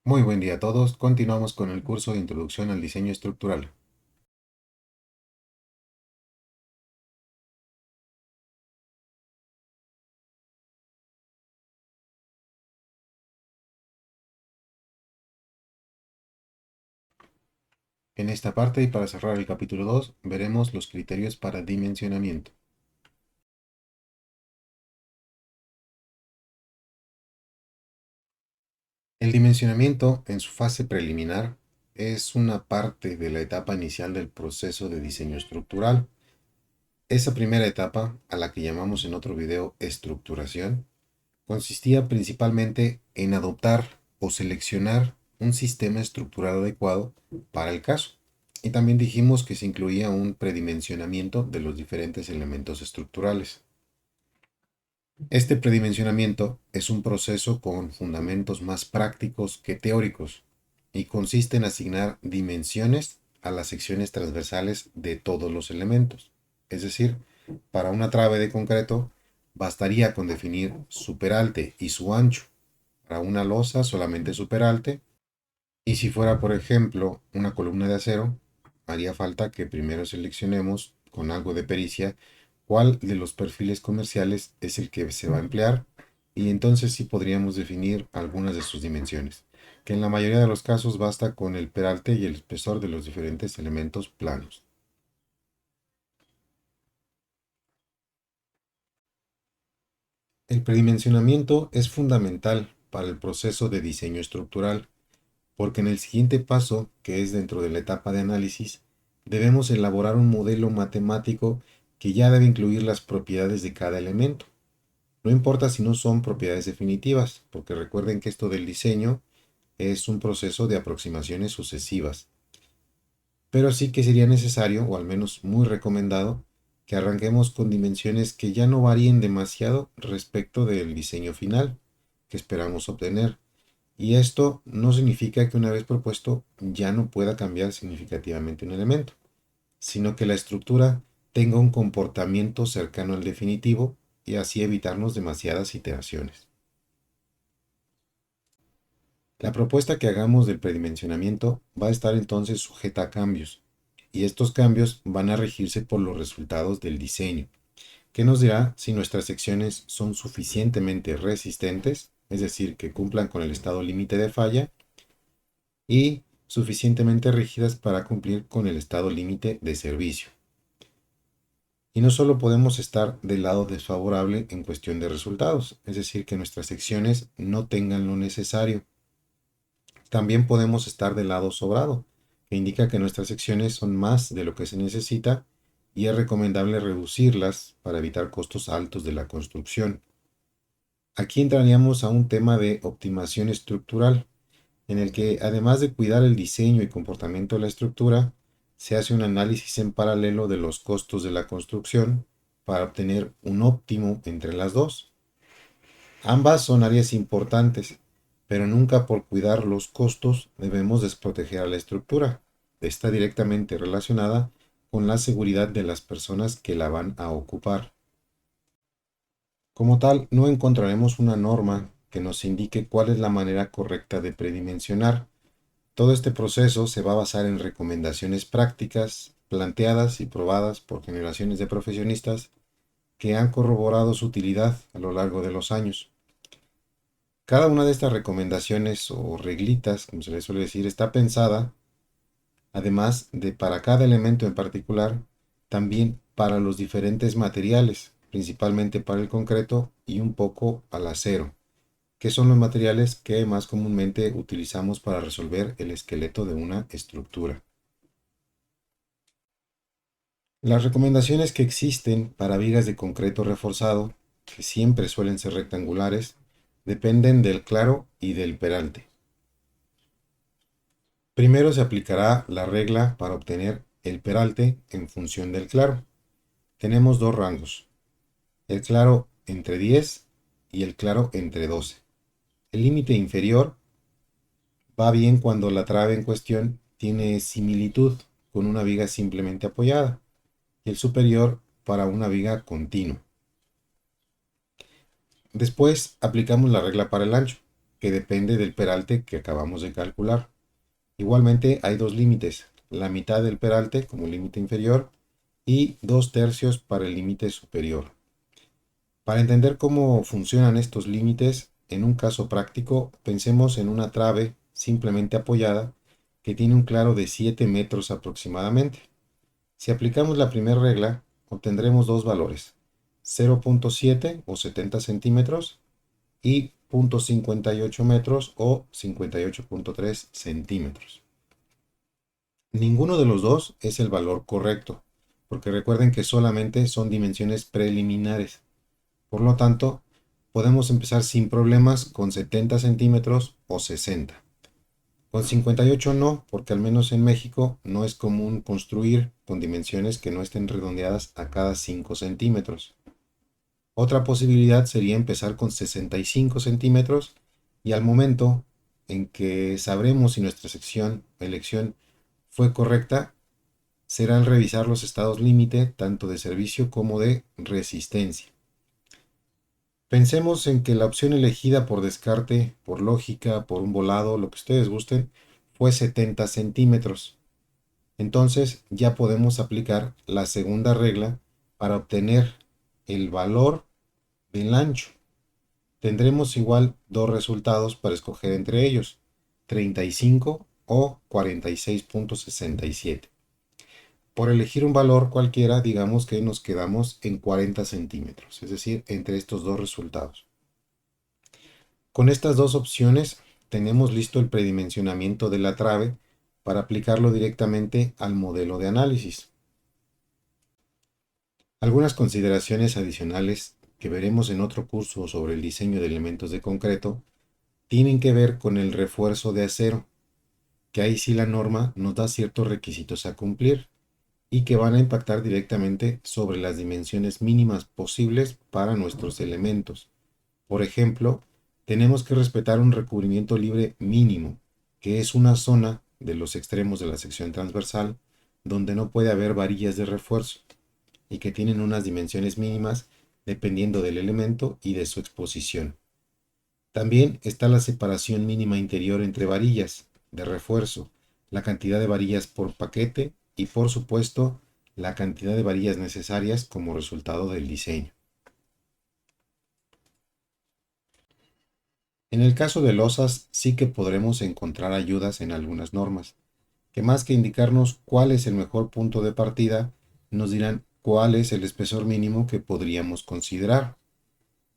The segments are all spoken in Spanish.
Muy buen día a todos. Continuamos con el curso de Introducción al Diseño Estructural. En esta parte y para cerrar el capítulo 2, veremos los criterios para dimensionamiento. El dimensionamiento, en su fase preliminar, es una parte de la etapa inicial del proceso de diseño estructural. Esa primera etapa, a la que llamamos en otro video estructuración, consistía principalmente en adoptar o seleccionar un sistema estructural adecuado para el caso. Y también dijimos que se incluía un predimensionamiento de los diferentes elementos estructurales. Este predimensionamiento es un proceso con fundamentos más prácticos que teóricos y consiste en asignar dimensiones a las secciones transversales de todos los elementos. Es decir, para una trave de concreto bastaría con definir su peralte y su ancho. Para una losa solamente su peralte. Y si fuera, por ejemplo, una columna de acero, haría falta que primero seleccionemos con algo de pericia cuál de los perfiles comerciales es el que se va a emplear y entonces sí podríamos definir algunas de sus dimensiones, que en la mayoría de los casos basta con el peralte y el espesor de los diferentes elementos planos. El predimensionamiento es fundamental para el proceso de diseño estructural, porque en el siguiente paso, que es dentro de la etapa de análisis, debemos elaborar un modelo matemático que ya debe incluir las propiedades de cada elemento. No importa si no son propiedades definitivas, porque recuerden que esto del diseño es un proceso de aproximaciones sucesivas. Pero sí que sería necesario, o al menos muy recomendado, que arranquemos con dimensiones que ya no varíen demasiado respecto del diseño final que esperamos obtener. Y esto no significa que una vez propuesto ya no pueda cambiar significativamente un elemento, sino que la estructura tenga un comportamiento cercano al definitivo y así evitarnos demasiadas iteraciones. La propuesta que hagamos del predimensionamiento va a estar entonces sujeta a cambios, y estos cambios van a regirse por los resultados del diseño, que nos dirá si nuestras secciones son suficientemente resistentes, es decir, que cumplan con el estado límite de falla, y suficientemente rígidas para cumplir con el estado límite de servicio. Y no solo podemos estar del lado desfavorable en cuestión de resultados, es decir, que nuestras secciones no tengan lo necesario. También podemos estar del lado sobrado, que indica que nuestras secciones son más de lo que se necesita y es recomendable reducirlas para evitar costos altos de la construcción. Aquí entraríamos a un tema de optimización estructural, en el que además de cuidar el diseño y comportamiento de la estructura, se hace un análisis en paralelo de los costos de la construcción para obtener un óptimo entre las dos. Ambas son áreas importantes, pero nunca por cuidar los costos debemos desproteger a la estructura. Está directamente relacionada con la seguridad de las personas que la van a ocupar. Como tal, no encontraremos una norma que nos indique cuál es la manera correcta de predimensionar. Todo este proceso se va a basar en recomendaciones prácticas planteadas y probadas por generaciones de profesionistas que han corroborado su utilidad a lo largo de los años. Cada una de estas recomendaciones o reglitas, como se les suele decir, está pensada, además de para cada elemento en particular, también para los diferentes materiales, principalmente para el concreto y un poco al acero, que son los materiales que más comúnmente utilizamos para resolver el esqueleto de una estructura. Las recomendaciones que existen para vigas de concreto reforzado, que siempre suelen ser rectangulares, dependen del claro y del peralte. Primero se aplicará la regla para obtener el peralte en función del claro. Tenemos dos rangos, el claro entre 10 y el claro entre 12. El límite inferior va bien cuando la trave en cuestión tiene similitud con una viga simplemente apoyada y el superior para una viga continua. Después aplicamos la regla para el ancho. que depende del peralte que acabamos de calcular. Igualmente hay dos límites, la mitad del peralte como límite inferior y 2/3 para el límite superior. Para entender cómo funcionan estos límites, en un caso práctico, pensemos en una trave simplemente apoyada que tiene un claro de 7 metros aproximadamente. Si aplicamos la primera regla, obtendremos dos valores, 0.7 o 70 centímetros y 0.58 metros o 58.3 centímetros. Ninguno de los dos es el valor correcto, porque recuerden que solamente son dimensiones preliminares. Por lo tanto, podemos empezar sin problemas con 70 centímetros o 60. Con 58 no, porque al menos en México no es común construir con dimensiones que no estén redondeadas a cada 5 centímetros. Otra posibilidad sería empezar con 65 centímetros y al momento en que sabremos si nuestra elección fue correcta, será el revisar los estados límite tanto de servicio como de resistencia. Pensemos en que la opción elegida por descarte, por lógica, por un volado, lo que ustedes gusten, fue 70 centímetros. Entonces ya podemos aplicar la segunda regla para obtener el valor del ancho. Tendremos igual dos resultados para escoger entre ellos, 35 o 46.67. Por elegir un valor cualquiera, digamos que nos quedamos en 40 centímetros, es decir, entre estos dos resultados. Con estas dos opciones tenemos listo el predimensionamiento de la trave para aplicarlo directamente al modelo de análisis. Algunas consideraciones adicionales que veremos en otro curso sobre el diseño de elementos de concreto tienen que ver con el refuerzo de acero, que ahí sí la norma nos da ciertos requisitos a cumplir y que van a impactar directamente sobre las dimensiones mínimas posibles para nuestros elementos. Por ejemplo, tenemos que respetar un recubrimiento libre mínimo, que es una zona de los extremos de la sección transversal donde no puede haber varillas de refuerzo y que tienen unas dimensiones mínimas dependiendo del elemento y de su exposición. También está la separación mínima interior entre varillas de refuerzo, la cantidad de varillas por paquete y por supuesto la cantidad de varillas necesarias como resultado del diseño. En el caso de losas sí que podremos encontrar ayudas en algunas normas, que más que indicarnos cuál es el mejor punto de partida, nos dirán cuál es el espesor mínimo que podríamos considerar.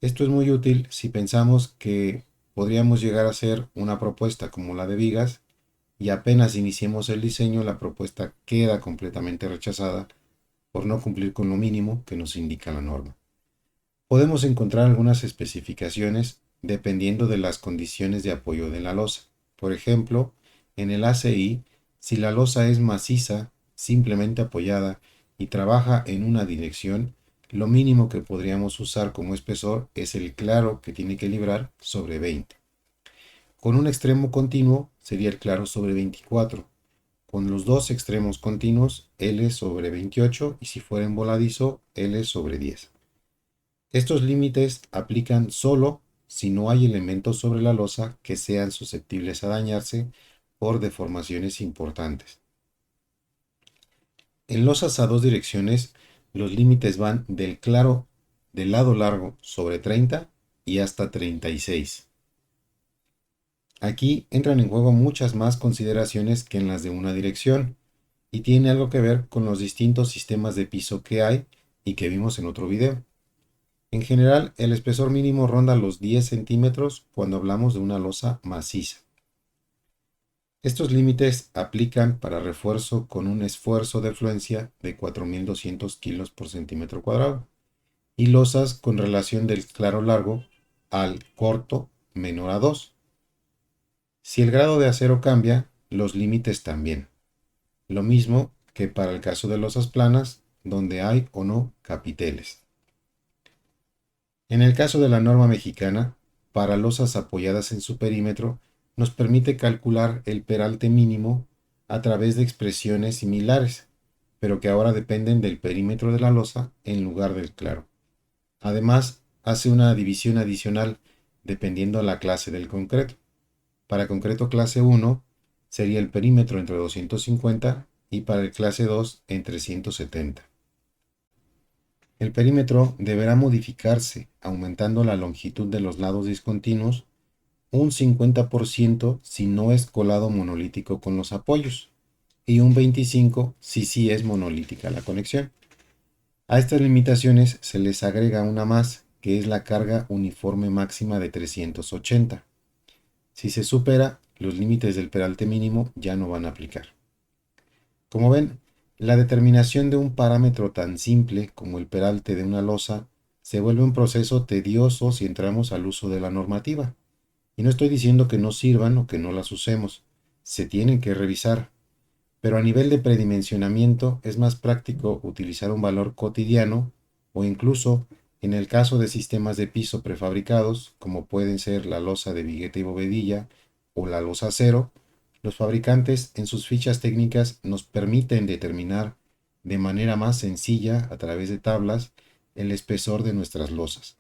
Esto es muy útil si pensamos que podríamos llegar a hacer una propuesta como la de vigas y apenas iniciemos el diseño la propuesta queda completamente rechazada por no cumplir con lo mínimo que nos indica la norma. Podemos encontrar algunas especificaciones dependiendo de las condiciones de apoyo de la losa. Por ejemplo, en el ACI, si la losa es maciza, simplemente apoyada y trabaja en una dirección, lo mínimo que podríamos usar como espesor es el claro que tiene que librar sobre 20. Con un extremo continuo sería el claro sobre 24. Con los dos extremos continuos, L sobre 28 y si fuera en voladizo, L sobre 10. Estos límites aplican solo si no hay elementos sobre la losa que sean susceptibles a dañarse por deformaciones importantes. En losas a dos direcciones, los límites van del claro del lado largo sobre 30 y hasta 36. Aquí entran en juego muchas más consideraciones que en las de una dirección y tiene algo que ver con los distintos sistemas de piso que hay y que vimos en otro video. En general, el espesor mínimo ronda los 10 centímetros cuando hablamos de una losa maciza. Estos límites aplican para refuerzo con un esfuerzo de fluencia de 4.200 kilos por centímetro cuadrado y losas con relación del claro largo al corto menor a 2. Si el grado de acero cambia, los límites también. Lo mismo que para el caso de losas planas, donde hay o no capiteles. En el caso de la norma mexicana, para losas apoyadas en su perímetro, nos permite calcular el peralte mínimo a través de expresiones similares, pero que ahora dependen del perímetro de la losa en lugar del claro. Además, hace una división adicional dependiendo la clase del concreto. Para concreto clase 1 sería el perímetro entre 250 y para el clase 2 entre 170. El perímetro deberá modificarse aumentando la longitud de los lados discontinuos un 50% si no es colado monolítico con los apoyos y un 25% si sí es monolítica la conexión. A estas limitaciones se les agrega una más, que es la carga uniforme máxima de 380. Si se supera, los límites del peralte mínimo ya no van a aplicar. Como ven, la determinación de un parámetro tan simple como el peralte de una losa se vuelve un proceso tedioso si entramos al uso de la normativa. Y no estoy diciendo que no sirvan o que no las usemos, se tienen que revisar, pero a nivel de predimensionamiento es más práctico utilizar un valor cotidiano o incluso en el caso de sistemas de piso prefabricados, como pueden ser la losa de vigueta y bovedilla o la losa acero, los fabricantes en sus fichas técnicas nos permiten determinar de manera más sencilla a través de tablas el espesor de nuestras losas.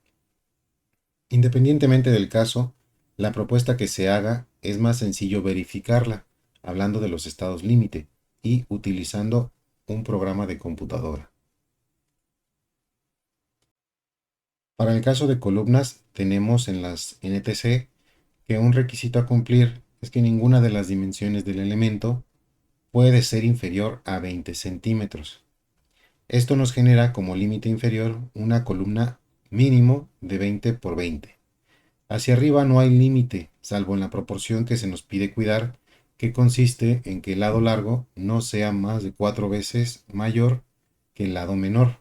Independientemente del caso, la propuesta que se haga es más sencillo verificarla, hablando de los estados límite y utilizando un programa de computadora. Para el caso de columnas, tenemos en las NTC que un requisito a cumplir es que ninguna de las dimensiones del elemento puede ser inferior a 20 centímetros. Esto nos genera como límite inferior una columna mínimo de 20 por 20. Hacia arriba no hay límite, salvo en la proporción que se nos pide cuidar, que consiste en que el lado largo no sea más de 4 veces mayor que el lado menor.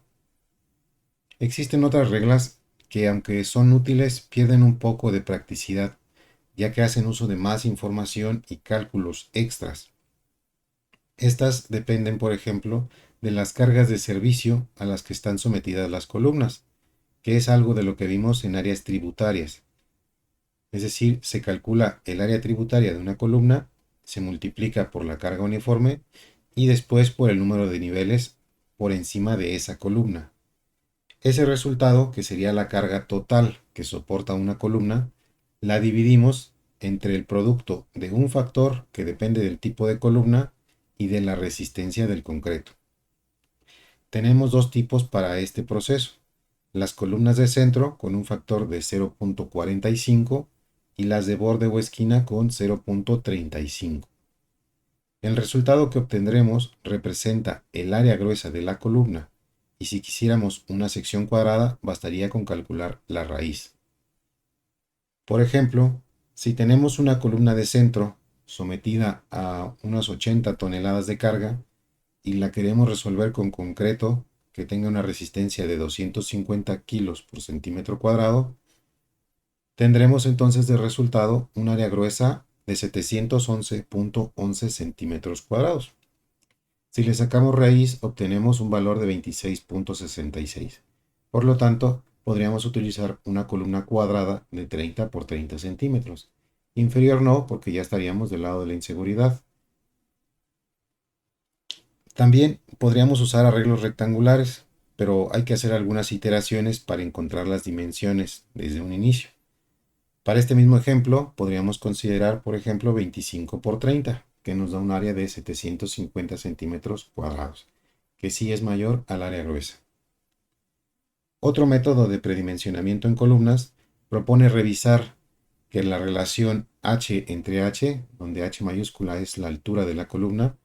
Existen otras reglas que, aunque son útiles, pierden un poco de practicidad, ya que hacen uso de más información y cálculos extras. Estas dependen, por ejemplo, de las cargas de servicio a las que están sometidas las columnas, que es algo de lo que vimos en áreas tributarias. Es decir, se calcula el área tributaria de una columna, se multiplica por la carga uniforme y después por el número de niveles por encima de esa columna. Ese resultado, que sería la carga total que soporta una columna, la dividimos entre el producto de un factor que depende del tipo de columna y de la resistencia del concreto. Tenemos dos tipos para este proceso: las columnas de centro con un factor de 0.45 y las de borde o esquina con 0.35. El resultado que obtendremos representa el área gruesa de la columna, y si quisiéramos una sección cuadrada bastaría con calcular la raíz. Por ejemplo, si tenemos una columna de centro sometida a unas 80 toneladas de carga y la queremos resolver con concreto que tenga una resistencia de 250 kilos por centímetro cuadrado, tendremos entonces de resultado un área gruesa de 711.11 centímetros cuadrados. Si le sacamos raíz, obtenemos un valor de 26.66. Por lo tanto, podríamos utilizar una columna cuadrada de 30 por 30 centímetros. Inferior no, porque ya estaríamos del lado de la inseguridad. También podríamos usar arreglos rectangulares, pero hay que hacer algunas iteraciones para encontrar las dimensiones desde un inicio. Para este mismo ejemplo, podríamos considerar, por ejemplo, 25 por 30, que nos da un área de 750 centímetros cuadrados, que sí es mayor al área gruesa. Otro método de predimensionamiento en columnas propone revisar que la relación h entre h, donde h mayúscula es la altura de la columna,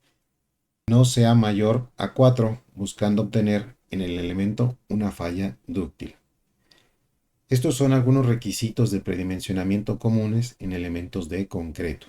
no sea mayor a 4, buscando obtener en el elemento una falla dúctil. Estos son algunos requisitos de predimensionamiento comunes en elementos de concreto.